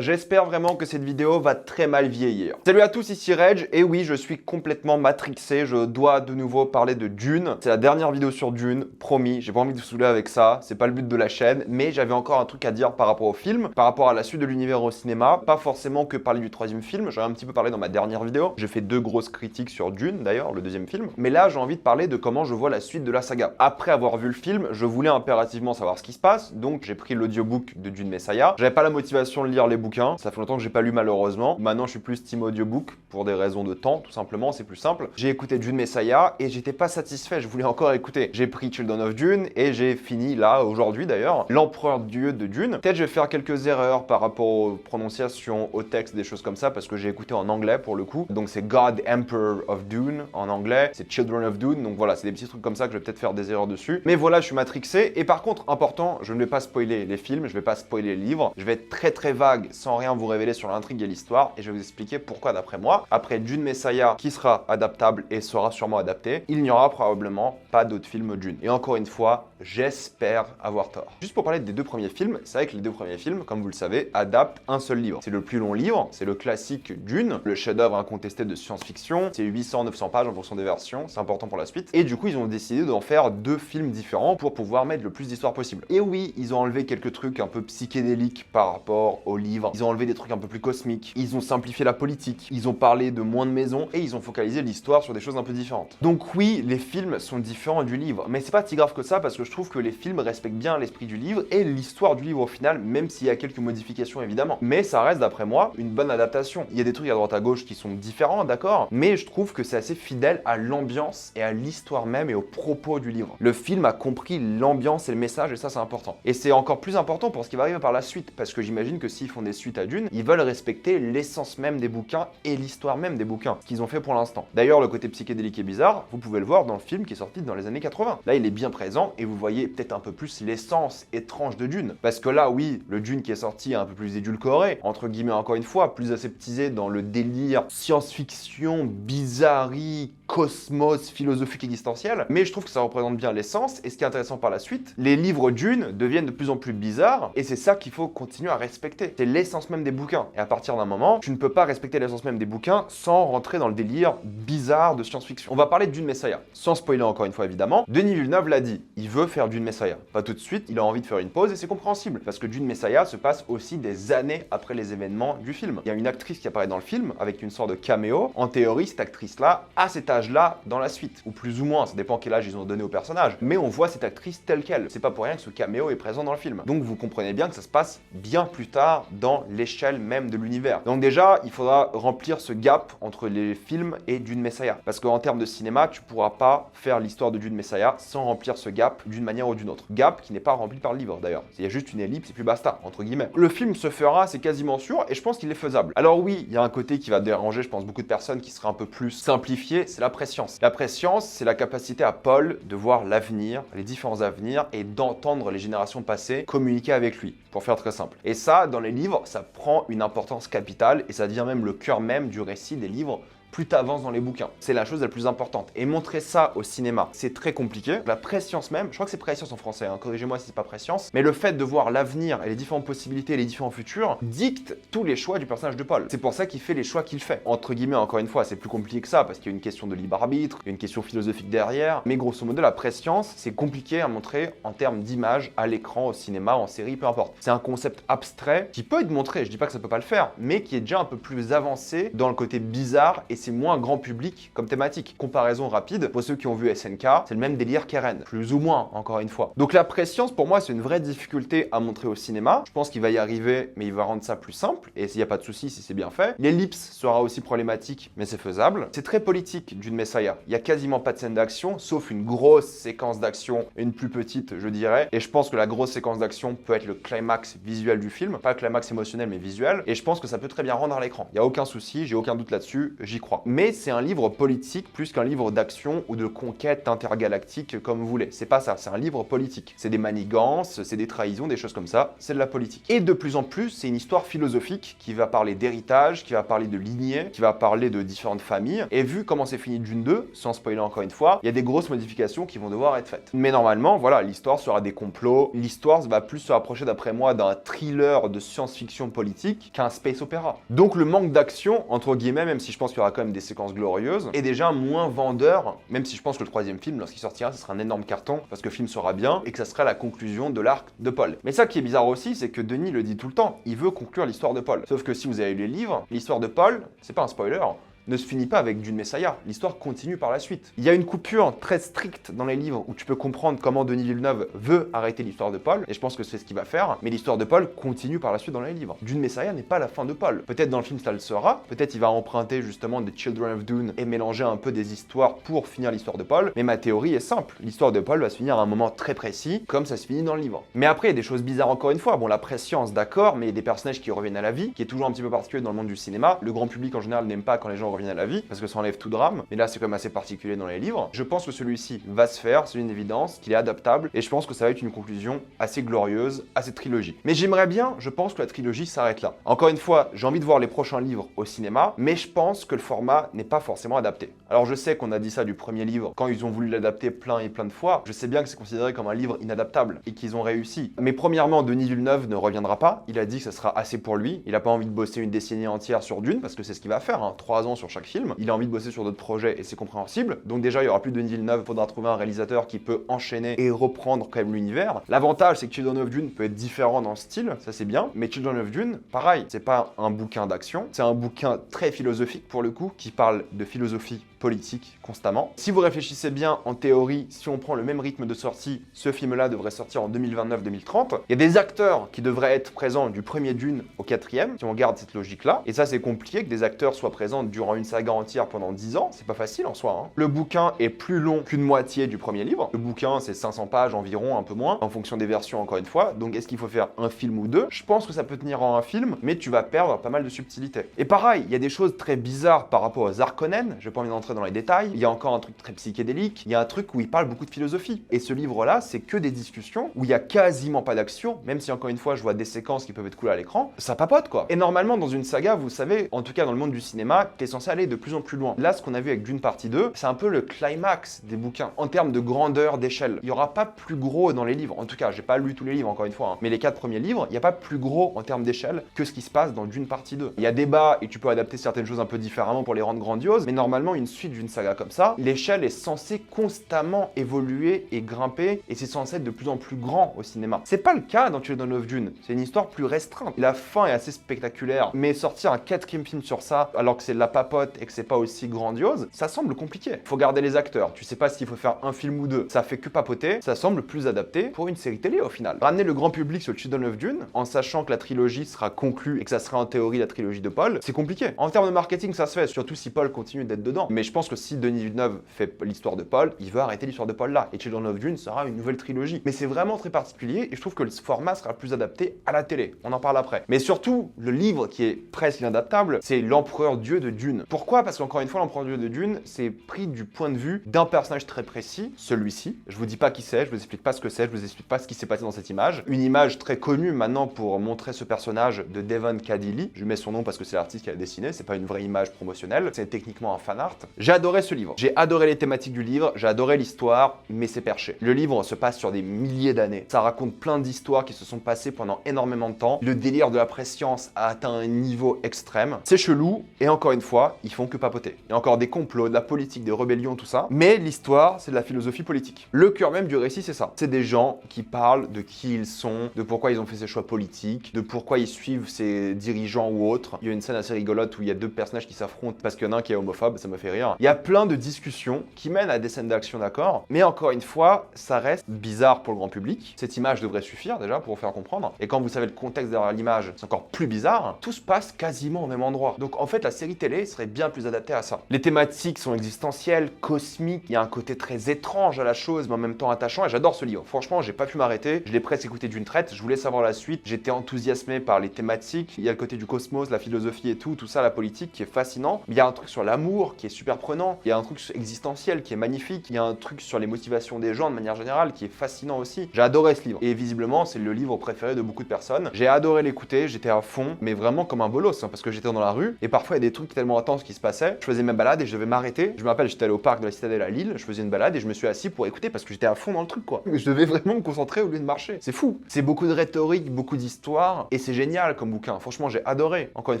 J'espère vraiment que cette vidéo va très mal vieillir. Salut à tous, ici Reg, et oui, je suis complètement matrixé, je dois de nouveau parler de Dune. C'est la dernière vidéo sur Dune, promis, j'ai pas envie de vous saouler avec ça, c'est pas le but de la chaîne, mais j'avais encore un truc à dire par rapport au film, par rapport à la suite de l'univers au cinéma, pas forcément que parler du troisième film, j'en ai un petit peu parlé dans ma dernière vidéo, j'ai fait 2 grosses critiques sur Dune d'ailleurs, le deuxième film, mais là j'ai envie de parler de comment je vois la suite de la saga. Après avoir vu le film, je voulais impérativement savoir ce qui se passe, donc j'ai pris l'audiobook de Dune Messiah, j'avais pas la motivation de lire les bouquins, ça fait longtemps que j'ai pas lu malheureusement. Maintenant je suis plus team audiobook pour des raisons de temps, tout simplement, c'est plus simple. J'ai écouté Dune Messiah et j'étais pas satisfait, je voulais encore écouter. J'ai pris Children of Dune et j'ai fini là, aujourd'hui d'ailleurs, l'Empereur Dieu de Dune. Peut-être je vais faire quelques erreurs par rapport aux prononciations, au texte, des choses comme ça, parce que j'ai écouté en anglais pour le coup. Donc c'est God Emperor of Dune en anglais, c'est Children of Dune, donc voilà, c'est des petits trucs comme ça que je vais peut-être faire des erreurs dessus. Mais voilà, je suis matrixé. Et par contre, important, je ne vais pas spoiler les films, je vais pas spoiler les livres, je vais être très vague, sans rien vous révéler sur l'intrigue et l'histoire, et je vais vous expliquer pourquoi d'après moi, après Dune Messiah qui sera adaptable et sera sûrement adapté, il n'y aura probablement pas d'autres films Dune. Et encore une fois, j'espère avoir tort. Juste pour parler des 2 premiers films, c'est vrai que les 2 premiers films, comme vous le savez, adaptent un seul livre. C'est le plus long livre, c'est le classique Dune, le chef-d'œuvre incontesté de science-fiction, c'est 800-900 pages en fonction des versions, c'est important pour la suite. Et du coup, ils ont décidé d'en faire 2 films différents pour pouvoir mettre le plus d'histoires possible. Et oui, ils ont enlevé quelques trucs un peu psychédéliques par rapport au livre, ils ont enlevé des trucs un peu plus cosmiques, ils ont simplifié la politique, ils ont parlé de moins de maisons et ils ont focalisé l'histoire sur des choses un peu différentes. Donc oui, les films sont différents du livre, mais c'est pas si grave que ça parce que je trouve que les films respectent bien l'esprit du livre et l'histoire du livre au final, même s'il y a quelques modifications évidemment. Mais ça reste d'après moi une bonne adaptation. Il y a des trucs à droite à gauche qui sont différents, d'accord, mais je trouve que c'est assez fidèle à l'ambiance et à l'histoire même et au propos du livre. Le film a compris l'ambiance et le message et ça c'est important. Et c'est encore plus important pour ce qui va arriver par la suite parce que j'imagine que s'ils font des suites à Dune, ils veulent respecter l'essence même des bouquins et l'histoire même des bouquins, ce qu'ils ont fait pour l'instant. D'ailleurs, le côté psychédélique et bizarre, vous pouvez le voir dans le film qui est sorti dans les années 80. Là, il est bien présent et vous voyez peut-être un peu plus l'essence étrange de Dune. Parce que là, oui, le Dune qui est sorti est un peu plus édulcoré, entre guillemets encore une fois, plus aseptisé dans le délire science-fiction, bizarrerie, cosmos, philosophique existentiel, mais je trouve que ça représente bien l'essence, et ce qui est intéressant par la suite, les livres Dune deviennent de plus en plus bizarres, et c'est ça qu'il faut continuer à respecter. C'est l'essence même des bouquins. Et à partir d'un moment, tu ne peux pas respecter l'essence même des bouquins sans rentrer dans le délire bizarre de science-fiction. On va parler de Dune Messiah, sans spoiler encore une fois évidemment. Denis Villeneuve l'a dit, il veut faire Dune Messiah. Pas tout de suite, il a envie de faire une pause, et c'est compréhensible, parce que Dune Messiah se passe aussi des années après les événements du film. Il y a une actrice qui apparaît dans le film, avec une sorte de caméo. En théorie, cette actrice-là a cet âge-là dans la suite, ou plus ou moins, ça dépend quel âge ils ont donné au personnage. Mais on voit cette actrice telle qu'elle. C'est pas pour rien que ce caméo est présent dans le film. Donc vous comprenez bien que ça se passe bien plus tard dans l'échelle même de l'univers. Donc déjà, il faudra remplir ce gap entre les films et Dune Messiah. Parce qu'en termes de cinéma, tu pourras pas faire l'histoire de Dune Messiah sans remplir ce gap d'une manière ou d'une autre. Gap qui n'est pas rempli par le livre d'ailleurs. Il y a juste une ellipse et puis basta, entre guillemets. Le film se fera, c'est quasiment sûr, et je pense qu'il est faisable. Alors oui, il y a un côté qui va déranger, je pense, beaucoup de personnes, qui sera un peu plus simplifié, c'est la préscience. La préscience, c'est la capacité à Paul de voir l'avenir, les différents avenirs, et d'entendre les générations passées communiquer avec lui, pour faire très simple. Et ça, dans les livres, ça prend une importance capitale, et ça devient même le cœur même du récit des livres, plus t'avances dans les bouquins. C'est la chose la plus importante. Et montrer ça au cinéma, c'est très compliqué. La préscience même, je crois que c'est préscience en français, hein, corrigez-moi si c'est pas préscience, mais le fait de voir l'avenir et les différentes possibilités et les différents futurs dicte tous les choix du personnage de Paul. C'est pour ça qu'il fait les choix qu'il fait. Entre guillemets, encore une fois, c'est plus compliqué que ça, parce qu'il y a une question de libre arbitre, il y a une question philosophique derrière, mais grosso modo, la préscience, c'est compliqué à montrer en termes d'image à l'écran, au cinéma, en série, peu importe. C'est un concept abstrait qui peut être montré, je dis pas que ça peut pas le faire, mais qui est déjà un peu plus avancé dans le côté bizarre, et c'est moins grand public comme thématique. Comparaison rapide, pour ceux qui ont vu SNK, c'est le même délire qu'Eren, plus ou moins, encore une fois. Donc la préscience, pour moi, c'est une vraie difficulté à montrer au cinéma. Je pense qu'il va y arriver, mais il va rendre ça plus simple, et s'il n'y a pas de souci, si c'est bien fait. L'ellipse sera aussi problématique, mais c'est faisable. C'est très politique Dune Messiah. Il y a quasiment pas de scène d'action, sauf une grosse séquence d'action, et une plus petite, je dirais. Et je pense que la grosse séquence d'action peut être le climax visuel du film, pas le climax émotionnel, mais visuel. Et je pense que ça peut très bien rendre à l'écran. Il n'y a aucun souci, j'ai aucun doute là-dessus, j'y crois. crois. Mais c'est un livre politique plus qu'un livre d'action ou de conquête intergalactique comme vous voulez. C'est pas ça, c'est un livre politique. C'est des manigances, c'est des trahisons, des choses comme ça, c'est de la politique. Et de plus en plus, c'est une histoire philosophique qui va parler d'héritage, qui va parler de lignée, qui va parler de différentes familles. Et vu comment c'est fini Dune 2, sans spoiler encore une fois, il y a des grosses modifications qui vont devoir être faites. Mais normalement, voilà, l'histoire sera des complots. L'histoire va plus se rapprocher, d'après moi, d'un thriller de science-fiction politique qu'un space opéra. Donc le manque d'action, entre guillemets, même si je pense qu'il y aura quand même des séquences glorieuses, est déjà moins vendeur, même si je pense que le troisième film, lorsqu'il sortira, ce sera un énorme carton, parce que le film sera bien, et que ça sera la conclusion de l'arc de Paul. Mais ça qui est bizarre aussi, c'est que Denis le dit tout le temps, il veut conclure l'histoire de Paul. Sauf que si vous avez lu les livres, l'histoire de Paul, c'est pas un spoiler, ne se finit pas avec Dune Messiah, l'histoire continue par la suite. Il y a une coupure très stricte dans les livres où tu peux comprendre comment Denis Villeneuve veut arrêter l'histoire de Paul, et je pense que c'est ce qu'il va faire, mais l'histoire de Paul continue par la suite dans les livres. Dune Messiah n'est pas la fin de Paul. Peut-être dans le film ça le sera, peut-être il va emprunter justement des Children of Dune et mélanger un peu des histoires pour finir l'histoire de Paul, mais ma théorie est simple, l'histoire de Paul va se finir à un moment très précis, comme ça se finit dans le livre. Mais après, il y a des choses bizarres encore une fois, bon la préscience d'accord, mais il y a des personnages qui reviennent à la vie, qui est toujours un petit peu particulier dans le monde du cinéma. Le grand public en général n'aime pas quand les gens reviennent à la vie, parce que ça enlève tout drame, mais là c'est quand même assez particulier dans les livres. Je pense que celui-ci va se faire, c'est une évidence, qu'il est adaptable, et je pense que ça va être une conclusion assez glorieuse à cette trilogie. Mais j'aimerais bien, je pense que la trilogie s'arrête là. Encore une fois, j'ai envie de voir les prochains livres au cinéma, mais je pense que le format n'est pas forcément adapté. Alors je sais qu'on a dit ça du premier livre, quand ils ont voulu l'adapter plein et plein de fois, je sais bien que c'est considéré comme un livre inadaptable, et qu'ils ont réussi. Mais premièrement, Denis Villeneuve ne reviendra pas, il a dit que ça sera assez pour lui, il a pas envie de bosser une décennie entière sur Dune, parce que c'est ce qu'il va faire, 3 ans sur chaque film, il a envie de bosser sur d'autres projets et c'est compréhensible. Donc déjà, il y aura plus de Denis Villeneuve, il faudra trouver un réalisateur qui peut enchaîner et reprendre quand même l'univers. L'avantage, c'est que Children of Dune peut être différent dans le style, ça c'est bien, mais Children of Dune, pareil, c'est pas un bouquin d'action, c'est un bouquin très philosophique pour le coup, qui parle de philosophie politique constamment. Si vous réfléchissez bien, en théorie, si on prend le même rythme de sortie, ce film-là devrait sortir en 2029-2030. Il y a des acteurs qui devraient être présents du premier Dune au quatrième, si on garde cette logique-là. Et ça, c'est compliqué que des acteurs soient présents durant une saga entière pendant 10 ans. C'est pas facile en soi. Le bouquin est plus long qu'une moitié du premier livre. Le bouquin, c'est 500 pages environ, un peu moins, en fonction des versions encore une fois. Donc, est-ce qu'il faut faire un film ou deux? Je pense que ça peut tenir en un film, mais tu vas perdre pas mal de subtilité. Et pareil, il y a des choses très bizarres par rapport aux Harkonnen. Je vais pas envie d'entrer dans les détails. Il y a encore un truc très psychédélique. Il y a un truc où il parle beaucoup de philosophie. Et ce livre-là, c'est que des discussions où il y a quasiment pas d'action, même si encore une fois, je vois des séquences qui peuvent être cool à l'écran. Ça papote quoi. Et normalement, dans une saga, vous savez, en tout cas dans le monde du cinéma, t'es censé aller de plus en plus loin. Là, ce qu'on a vu avec Dune partie 2, c'est un peu le climax des bouquins en termes de grandeur, d'échelle. Il y aura pas plus gros dans les livres. En tout cas, j'ai pas lu tous les livres encore une fois, mais les 4 premiers livres, il n'y a pas plus gros en termes d'échelle que ce qui se passe dans Dune partie 2. Il y a débat et tu peux adapter certaines choses un peu différemment pour les rendre grandioses, mais normalement, une suite d'une saga comme ça, l'échelle est censée constamment évoluer et grimper, et c'est censé être de plus en plus grand au cinéma. C'est pas le cas dans Children of Dune, c'est une histoire plus restreinte. La fin est assez spectaculaire, mais sortir un 4e film sur ça, alors que c'est de la papote et que c'est pas aussi grandiose, ça semble compliqué. Faut garder les acteurs, tu sais pas s'il faut faire un film ou deux, ça fait que papoter, ça semble plus adapté pour une série télé au final. Ramener le grand public sur Children of Dune, en sachant que la trilogie sera conclue et que ça sera en théorie la trilogie de Paul, c'est compliqué. En termes de marketing, ça se fait, surtout si Paul continue d'être dedans. Mais je pense que si Denis Villeneuve fait l'histoire de Paul, il veut arrêter l'histoire de Paul là, et Children of Dune sera une nouvelle trilogie. Mais c'est vraiment très particulier, et je trouve que le format sera plus adapté à la télé. On en parle après. Mais surtout, le livre qui est presque inadaptable, c'est L'Empereur Dieu de Dune. Pourquoi? Parce qu'encore une fois, L'Empereur Dieu de Dune, c'est pris du point de vue d'un personnage très précis, celui-ci. Je vous dis pas qui c'est, je vous explique pas ce que c'est, je vous explique pas ce qui s'est passé dans cette image. Une image très connue maintenant pour montrer ce personnage de Devon Kadili. Je mets son nom parce que c'est l'artiste qui l'a dessiné, c'est pas une vraie image promotionnelle, c'est techniquement un fan art. J'ai adoré ce livre. J'ai adoré les thématiques du livre, j'ai adoré l'histoire, mais c'est perché. Le livre se passe sur des milliers d'années. Ça raconte plein d'histoires qui se sont passées pendant énormément de temps. Le délire de la prescience a atteint un niveau extrême. C'est chelou, et encore une fois, ils font que papoter. Il y a encore des complots, de la politique, des rébellions, tout ça. Mais l'histoire, c'est de la philosophie politique. Le cœur même du récit, c'est ça. C'est des gens qui parlent de qui ils sont, de pourquoi ils ont fait ces choix politiques, de pourquoi ils suivent ces dirigeants ou autres. Il y a une scène assez rigolote où il y a 2 personnages qui s'affrontent parce qu'il y en a un qui est homophobe, ça me fait rire. rire. Il y a plein de discussions qui mènent à des scènes d'action, d'accord? Mais encore une fois, ça reste bizarre pour le grand public. Cette image devrait suffire déjà pour vous faire comprendre. Et quand vous savez le contexte derrière l'image, c'est encore plus bizarre. Tout se passe quasiment au même endroit. Donc en fait, la série télé serait bien plus adaptée à ça. Les thématiques sont existentielles, cosmiques. Il y a un côté très étrange à la chose, mais en même temps attachant. Et j'adore ce livre. Franchement, j'ai pas pu m'arrêter. Je l'ai presque écouté d'une traite. Je voulais savoir la suite. J'étais enthousiasmé par les thématiques. Il y a le côté du cosmos, la philosophie et tout ça, la politique qui est fascinant. Il y a un truc sur l'amour qui est super prenant. Il y a un truc existentiel qui est magnifique. Il y a un truc sur les motivations des gens de manière générale qui est fascinant aussi. J'ai adoré ce livre. Et visiblement, c'est le livre préféré de beaucoup de personnes. J'ai adoré l'écouter. J'étais à fond, mais vraiment comme un bolos, hein, parce que j'étais dans la rue et parfois il y a des trucs tellement intenses qui se passaient. Je faisais ma balade et je devais m'arrêter. Je me rappelle, j'étais allé au parc de la Citadelle à Lille. Je faisais une balade et je me suis assis pour écouter parce que j'étais à fond dans le truc, quoi. Je devais vraiment me concentrer au lieu de marcher. C'est fou. C'est beaucoup de rhétorique, beaucoup d'histoire et c'est génial comme bouquin. Franchement, j'ai adoré. Encore une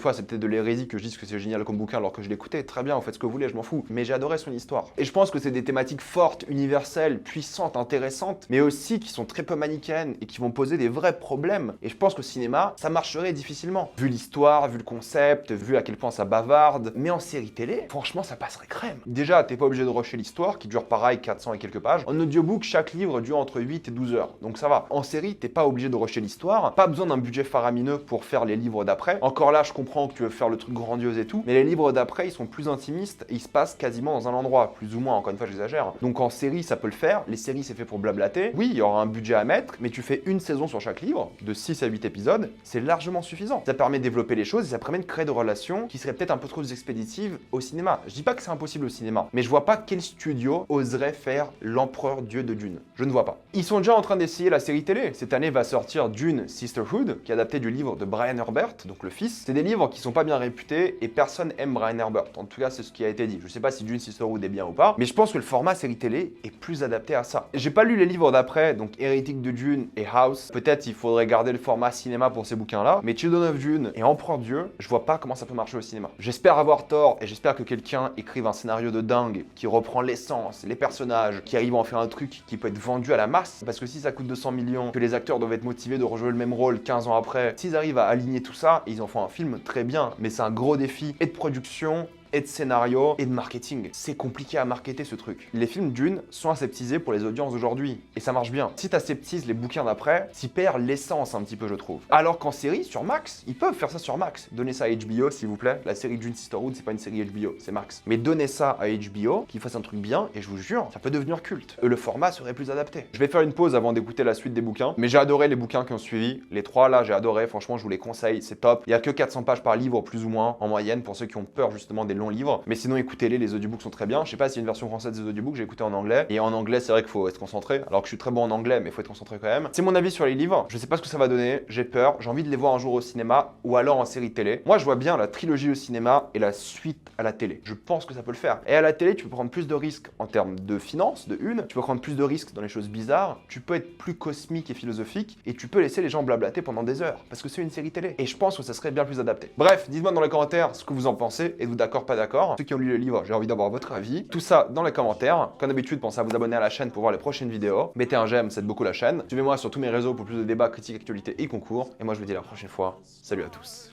fois, c'est peut-être de l'hérésie que je dise que c'est génial comme bouquin alors que je l'écoutais. Très bien, en fait ce que vous voulez, je m'en fous. Mais j'ai adoré son histoire. Et je pense que c'est des thématiques fortes, universelles, puissantes, intéressantes, mais aussi qui sont très peu manichéennes et qui vont poser des vrais problèmes. Et je pense qu'au cinéma, ça marcherait difficilement. Vu l'histoire, vu le concept, vu à quel point ça bavarde. Mais en série télé, franchement, ça passerait crème. Déjà, t'es pas obligé de rusher l'histoire, qui dure pareil 400 et quelques pages. En audiobook, chaque livre dure entre 8 et 12 heures. Donc ça va. En série, t'es pas obligé de rusher l'histoire. Pas besoin d'un budget faramineux pour faire les livres d'après. Encore là, je comprends que tu veux faire le truc grandiose et tout. Mais les livres d'après, ils sont plus intimistes et ils se passent quasiment dans un endroit. Plus ou moins, encore une fois, j'exagère. Donc en série, ça peut le faire. Les séries, c'est fait pour blablater. Oui, il y aura un budget à mettre, mais tu fais une saison sur chaque livre, de 6 à 8 épisodes, c'est largement suffisant. Ça permet de développer les choses et ça permet de créer des relations qui seraient peut-être un peu trop expéditives au cinéma. Je dis pas que c'est impossible au cinéma, mais je vois pas quel studio oserait faire l'empereur dieu de Dune. Je ne vois pas. Ils sont déjà en train d'essayer la série télé. Cette année va sortir Dune Sisterhood, qui est adapté du livre de Brian Herbert, donc le fils. C'est des livres qui sont pas bien réputés et personne aime Brian Herbert. En tout cas, c'est ce qui a été dit. Je sais pas si Dune Sisterhood est bien ou pas, mais je pense que le format série télé est plus adapté à ça. J'ai pas lu les livres d'après, donc Hérétique de Dune et House. Peut-être il faudrait garder le format cinéma pour ces bouquins-là, mais Children of Dune et Empereur Dieu, je vois pas comment ça peut marcher au cinéma. J'espère avoir tort et j'espère que quelqu'un écrive un scénario de dingue qui reprend l'essence, les personnages, qui arrive à en faire un truc qui peut être vendu à la masse. Parce que si ça coûte 200 millions, que les acteurs doivent être motivés de rejouer le même rôle 15 ans après, s'ils arrivent à aligner tout ça, ils en font un film très bien. Mais c'est un gros défi et de production, et de scénario et de marketing. C'est compliqué à marketer ce truc. Les films Dune sont aseptisés pour les audiences d'aujourd'hui et ça marche bien. Si t'aseptises les bouquins d'après, t'y perds l'essence un petit peu, je trouve. Alors qu'en série, sur Max, ils peuvent faire ça sur Max. Donnez ça à HBO s'il vous plaît. La série Dune Sisterhood, c'est pas une série HBO, c'est Max. Mais donnez ça à HBO, qu'ils fassent un truc bien et je vous jure, ça peut devenir culte. Le format serait plus adapté. Je vais faire une pause avant d'écouter la suite des bouquins, mais j'ai adoré les bouquins qui ont suivi. Les 3 là, j'ai adoré. Franchement, je vous les conseille, c'est top. Il y a que 400 pages par livre plus ou moins en moyenne pour ceux qui ont peur justement des longs livres. Mais sinon, écoutez-les, les audiobooks sont très bien. Je sais pas s'il y a une version française des audiobooks, j'ai écouté en anglais. Et en anglais, c'est vrai qu'il faut être concentré. Alors que je suis très bon en anglais, mais il faut être concentré quand même. C'est mon avis sur les livres. Je sais pas ce que ça va donner. J'ai peur. J'ai envie de les voir un jour au cinéma ou alors en série télé. Moi, je vois bien la trilogie au cinéma et la suite à la télé. Je pense que ça peut le faire. Et à la télé, tu peux prendre plus de risques en termes de finances, de une. Tu peux prendre plus de risques dans les choses bizarres. Tu peux être plus cosmique et philosophique. Et tu peux laisser les gens blablater pendant des heures. Parce que c'est une série télé. Et je pense que ça serait bien plus adapté. Bref, dites-moi dans les commentaires ce que vous en pensez. Êtes-vous d'accord, pas d'accord? Ceux qui ont lu le livre, j'ai envie d'avoir votre avis. Tout ça dans les commentaires. Comme d'habitude, pensez à vous abonner à la chaîne pour voir les prochaines vidéos. Mettez un j'aime, ça aide beaucoup la chaîne. Suivez-moi sur tous mes réseaux pour plus de débats, critiques, actualités et concours. Et moi, je vous dis à la prochaine fois. Salut à tous.